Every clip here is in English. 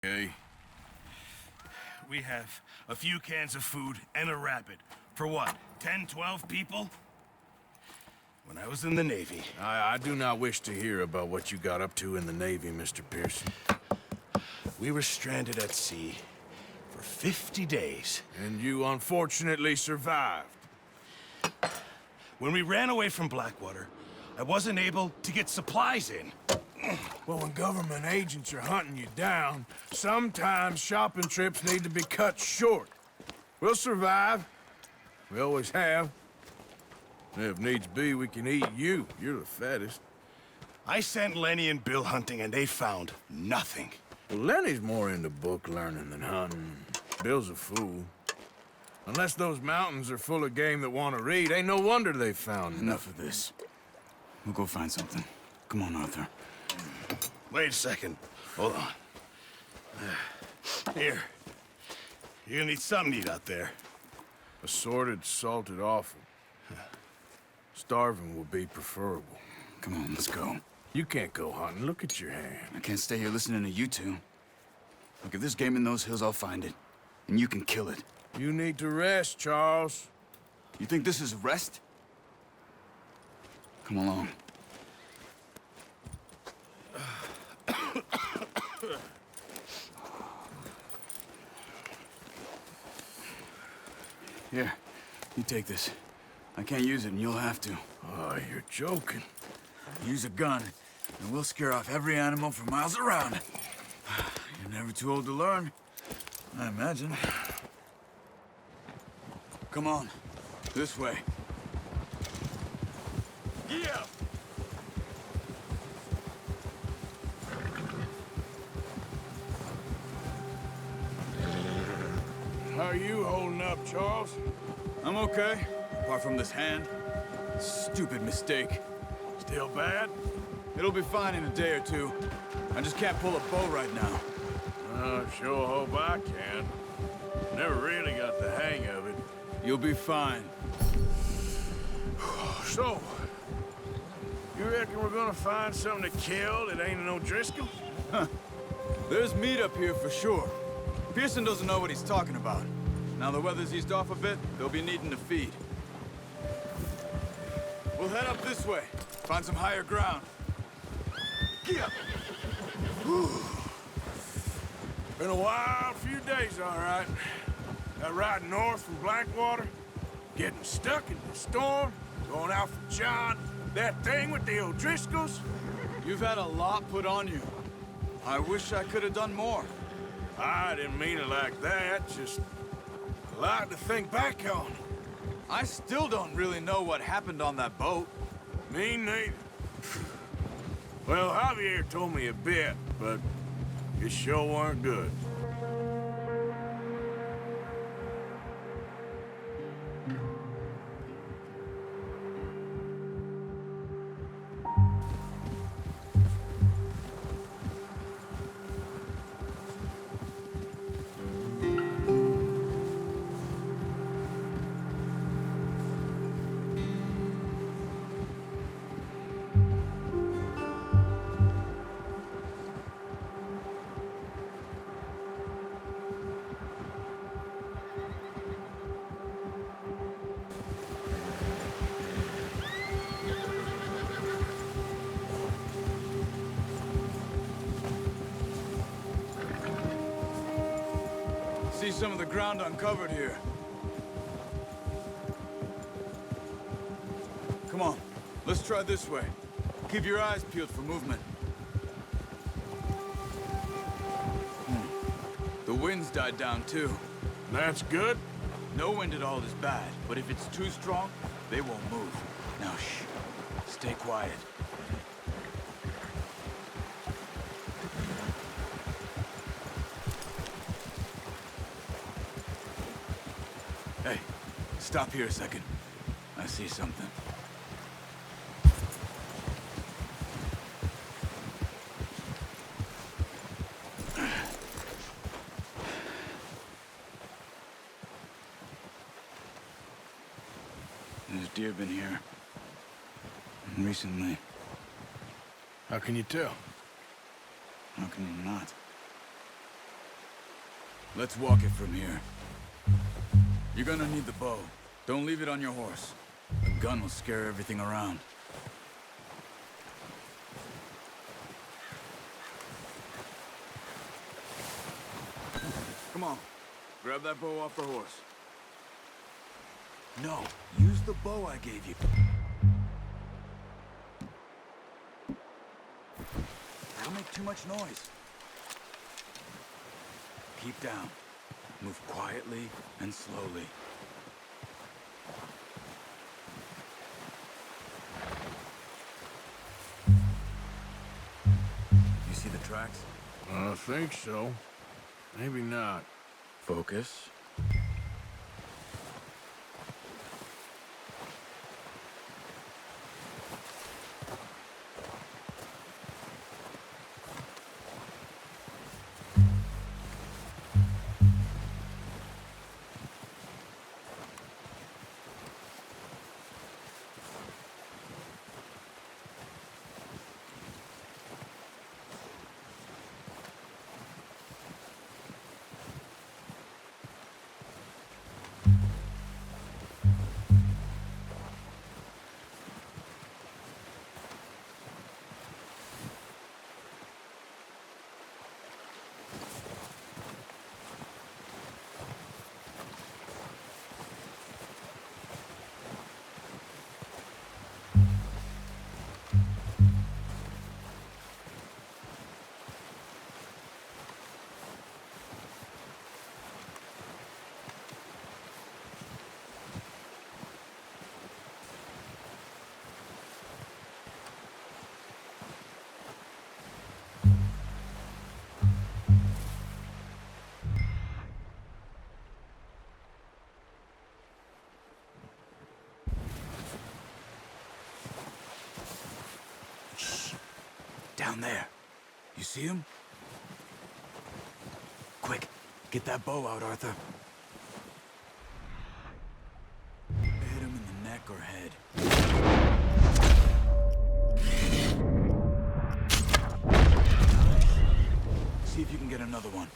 Okay. We have a few cans of food and a rabbit. For what, 10, 12 people? When I was in the Navy... I do not wish to hear about what you got up to in the Navy, Mr. Pearson. We were stranded at sea for 50 days. And you unfortunately survived. When we ran away from Blackwater, I wasn't able to get supplies in. Well, when government agents are hunting you down, sometimes shopping trips need to be cut short. We'll survive. We always have. If needs be, we can eat you. You're the fattest. I sent Lenny and Bill hunting, and they found nothing. Well, Lenny's more into book learning than hunting. Bill's a fool. Unless those mountains are full of game that want to read, ain't no wonder they found Enough of this. We'll go find something. Come on, Arthur. Wait a second. Hold on. Here. You're gonna need something to eat out there. Assorted, salted offal. Starving will be preferable. Come on, let's go. You can't go hunting. Look at your hand. I can't stay here listening to you two. Look, if there's game in those hills, I'll find it. And you can kill it. You need to rest, Charles. You think this is rest? Come along. Here, you take this. I can't use it, and you'll have to. Oh, you're joking. Use a gun, and we'll scare off every animal for miles around. You're never too old to learn, I imagine. Come on, this way. Yeah. How are you holding up, Charles? I'm okay, apart from this hand. Stupid mistake. Still bad? It'll be fine in a day or two. I just can't pull a bow right now. Sure hope I can. Never really got the hang of it. You'll be fine. So, you reckon we're gonna find something to kill that ain't no Driscoll? There's meat up here for sure. Pearson doesn't know what he's talking about. Now the weather's eased off a bit, they'll be needing to feed. We'll head up this way. Find some higher ground. Get up! Been a wild few days, all right. That ride north from Blackwater, getting stuck in the storm, going out for John, that thing with the O'Driscolls. You've had a lot put on you. I wish I could have done more. I didn't mean it like that, just a lot to think back on. I still don't really know what happened on that boat. Me neither. Well, Javier told me a bit, but it sure weren't good. See some of the ground uncovered here. Come on, let's try this way. Keep your eyes peeled for movement. The wind's died down too. That's good. No wind at all is bad, but if it's too strong, they won't move. Now shh, stay quiet. Hey, stop here a second. I see something. There's deer been here. Recently. How can you tell? How can you not? Let's walk it from here. You're gonna need the bow. Don't leave it on your horse. A gun will scare everything around. Come on. Grab that bow off the horse. No, use the bow I gave you. Don't make too much noise. Keep down. Move quietly and slowly. You see the tracks? I think so. Maybe not. Focus. Down there. You see him? Quick, get that bow out, Arthur. Hit him in the neck or head. See if you can get another one.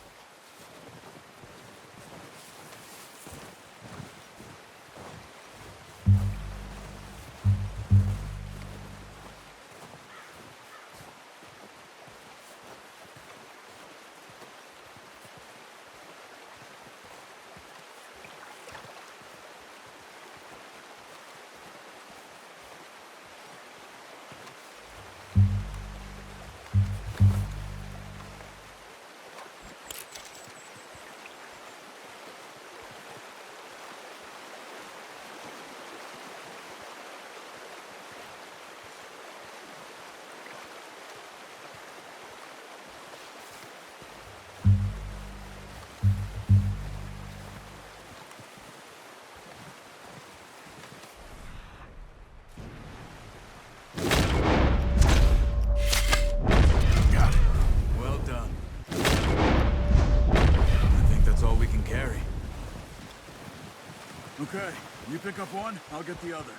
Okay, you pick up one, I'll get the other.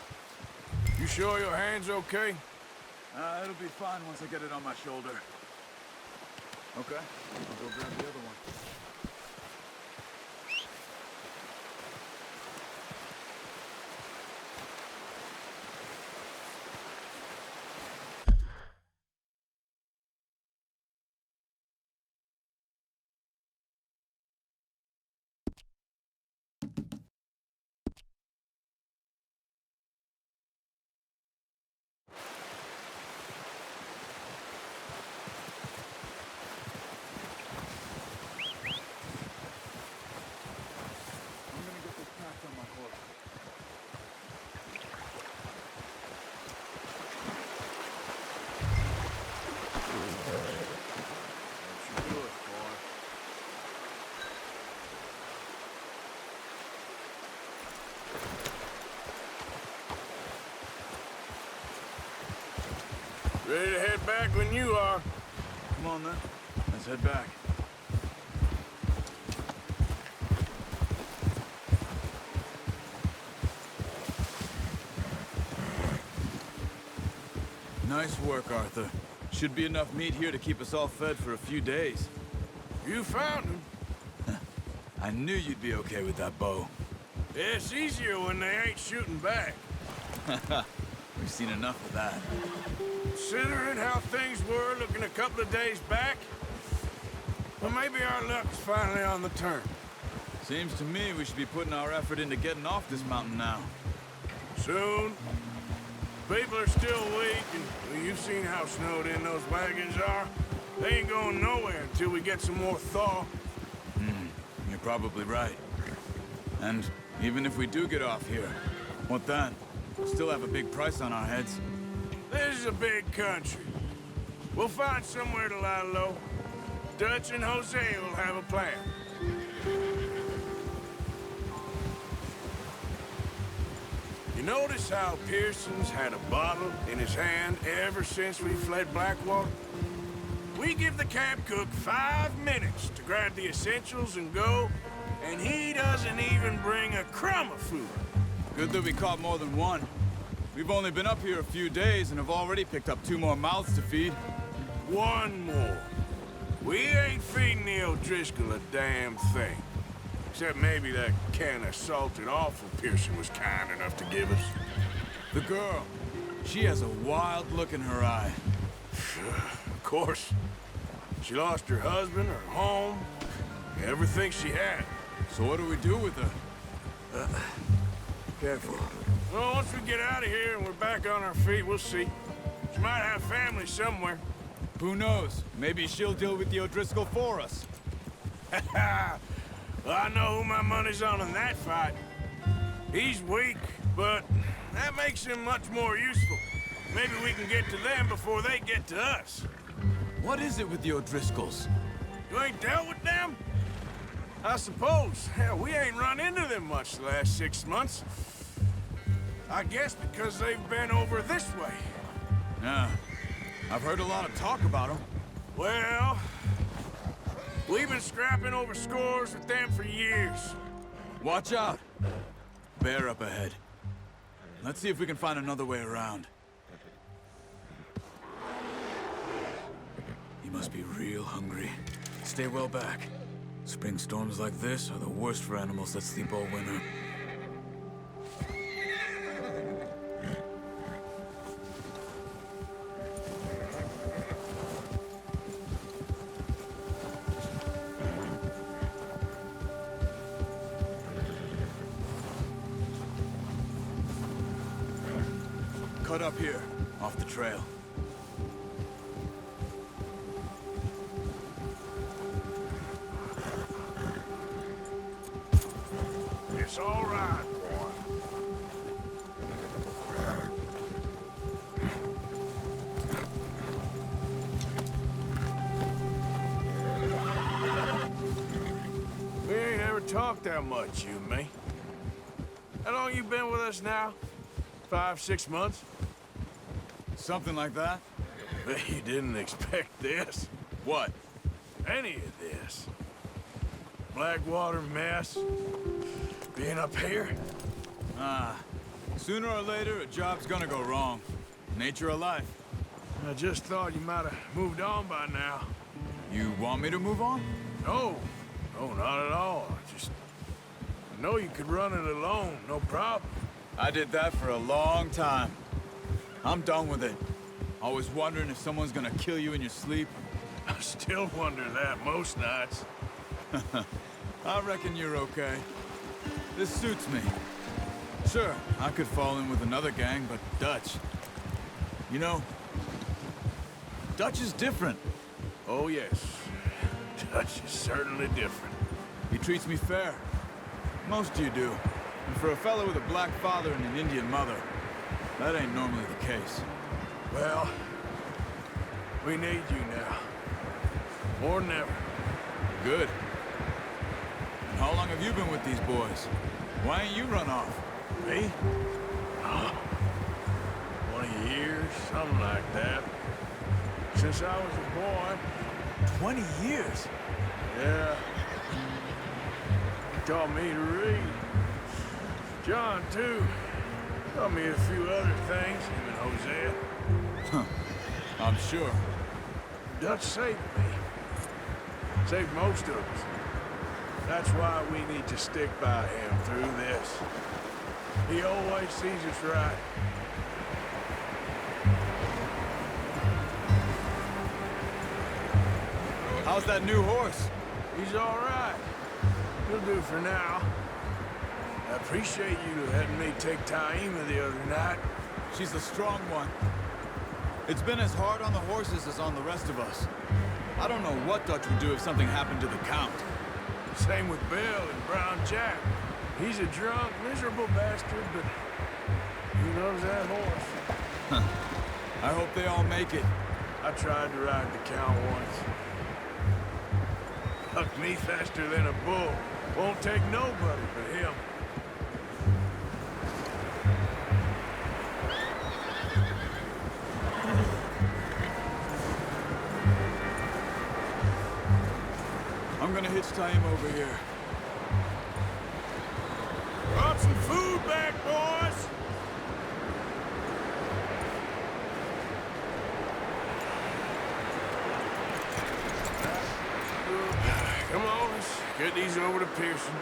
You sure your hand's okay? It'll be fine once I get it on my shoulder. Okay, I'll go grab the other one. Ready to head back when you are. Come on, then. Let's head back. Nice work, Arthur. Should be enough meat here to keep us all fed for a few days. You found him. I knew you'd be okay with that bow. It's easier when they ain't shooting back. We've seen enough of that. Considering how things were looking a couple of days back, well, maybe our luck's finally on the turn. Seems to me we should be putting our effort into getting off this mountain now. Soon. People are still weak, and well, you've seen how snowed in those wagons are. They ain't going nowhere until we get some more thaw. You're probably right. And even if we do get off here, what then? We'll still have a big price on our heads. This is a big country. We'll find somewhere to lie low. Dutch and Hosea will have a plan. You notice how Pearson's had a bottle in his hand ever since we fled Blackwater? We give the camp cook 5 minutes to grab the essentials and go, and he doesn't even bring a crumb of food. Good that we caught more than one. We've only been up here a few days and have already picked up 2 more mouths to feed. One more. We ain't feeding the O'Driscoll a damn thing. Except maybe that can of salted offal Pearson was kind enough to give us. The girl, she has a wild look in her eye. Of course. She lost her husband, her home, everything she had. So what do we do with her? Careful. Well, once we get out of here and we're back on our feet, we'll see. She might have family somewhere. Who knows? Maybe she'll deal with the O'Driscoll for us. Well, I know who my money's on in that fight. He's weak, but that makes him much more useful. Maybe we can get to them before they get to us. What is it with the O'Driscolls? You ain't dealt with them? I suppose. Hell, we ain't run into them much the last 6 months. I guess because they've been over this way. Yeah. I've heard a lot of talk about them. Well, we've been scrapping over scores with them for years. Watch out! Bear up ahead. Let's see if we can find another way around. He must be real hungry. Stay well back. Spring storms like this are the worst for animals that sleep all winter. Cut up here, off the trail. It's all right, boy. We ain't ever talked that much, you and me. How long you been with us now? 5, 6 months? Something like that? You didn't expect this. What? Any of this. Blackwater mess. Being up here. Sooner or later, a job's gonna go wrong. Nature of life. I just thought you might have moved on by now. You want me to move on? No. No, not at all. I know you could run it alone, no problem. I did that for a long time. I'm done with it. Always wondering if someone's gonna kill you in your sleep. I still wonder that most nights. I reckon you're okay. This suits me. Sure, I could fall in with another gang, but Dutch... You know, Dutch is different. Oh, yes. Dutch is certainly different. He treats me fair. Most of you do. And for a fellow with a black father and an Indian mother, that ain't normally the case. Well, we need you now. More than ever. Good. And how long have you been with these boys? Why ain't you run off? Me? 20 years, something like that. Since I was a boy. 20 years? Yeah. He taught me to read. John, too. Taught me a few other things, him and Hosea. Huh. I'm sure. Dutch saved me. Saved most of us. That's why we need to stick by him through this. He always sees us right. How's that new horse? He's all right. He'll do for now. I appreciate you letting me take Taima the other night. She's a strong one. It's been as hard on the horses as on the rest of us. I don't know what Dutch would do if something happened to the Count. Same with Bill and Brown Jack. He's a drunk, miserable bastard, but he loves that horse. I hope they all make it. I tried to ride the Count once. Hucked me faster than a bull. Won't take nobody but him. I'm gonna hitch Taima over here. Brought some food back, boys! Come on, let's get these over to Pearson.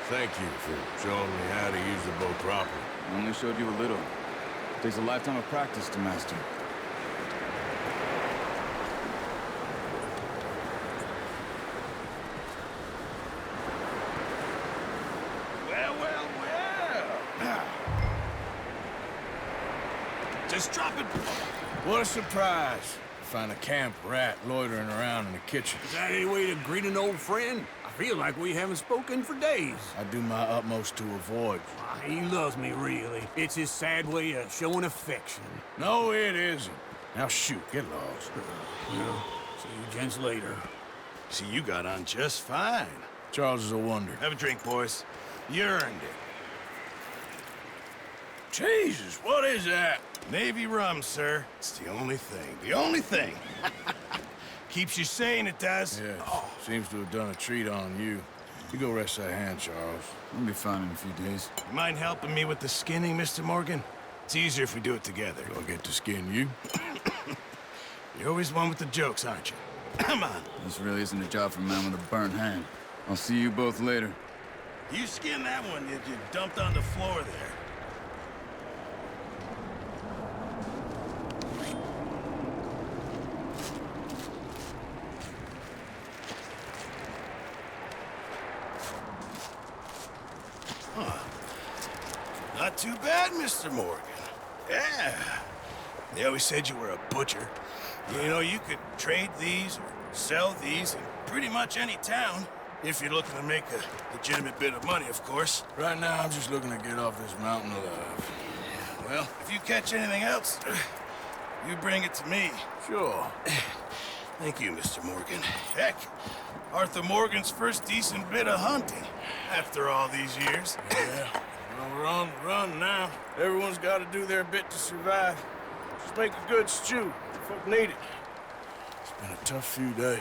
Thank you for showing me how to use the bow properly. I only showed you a little. Takes a lifetime of practice to master. Well, well, well. Just drop it. What a surprise. Find a camp rat loitering around in the kitchen. Is that any way to greet an old friend? I feel like we haven't spoken for days. I do my utmost to avoid. He loves me, really. It's his sad way of showing affection. No, it isn't. Now shoot, get lost. Yeah. See you gents later. See, you got on just fine. Charles is a wonder. Have a drink, boys. You earned it. Jesus, what is that? Navy rum, sir. It's the only thing. The only thing. Keeps you sane, it does. Yes, seems to have done a treat on you. You go rest that hand, Charles. I'll be fine in a few days. You mind helping me with the skinning, Mr. Morgan? It's easier if we do it together. Do I get to skin you? You're always one with the jokes, aren't you? Come on. This really isn't a job for a man with a burnt hand. I'll see you both later. You skinned that one that you dumped on the floor there. Not too bad, Mr. Morgan. Yeah. They always said you were a butcher. You know, you could trade these or sell these in pretty much any town. If you're looking to make a legitimate bit of money, of course. Right now, I'm just looking to get off this mountain alive. Well, if you catch anything else, you bring it to me. Sure. Thank you, Mr. Morgan. Heck, Arthur Morgan's first decent bit of hunting after all these years. Yeah. Well, we're on the run now. Everyone's got to do their bit to survive. Just make a good stew. Folk need it. It's been a tough few days.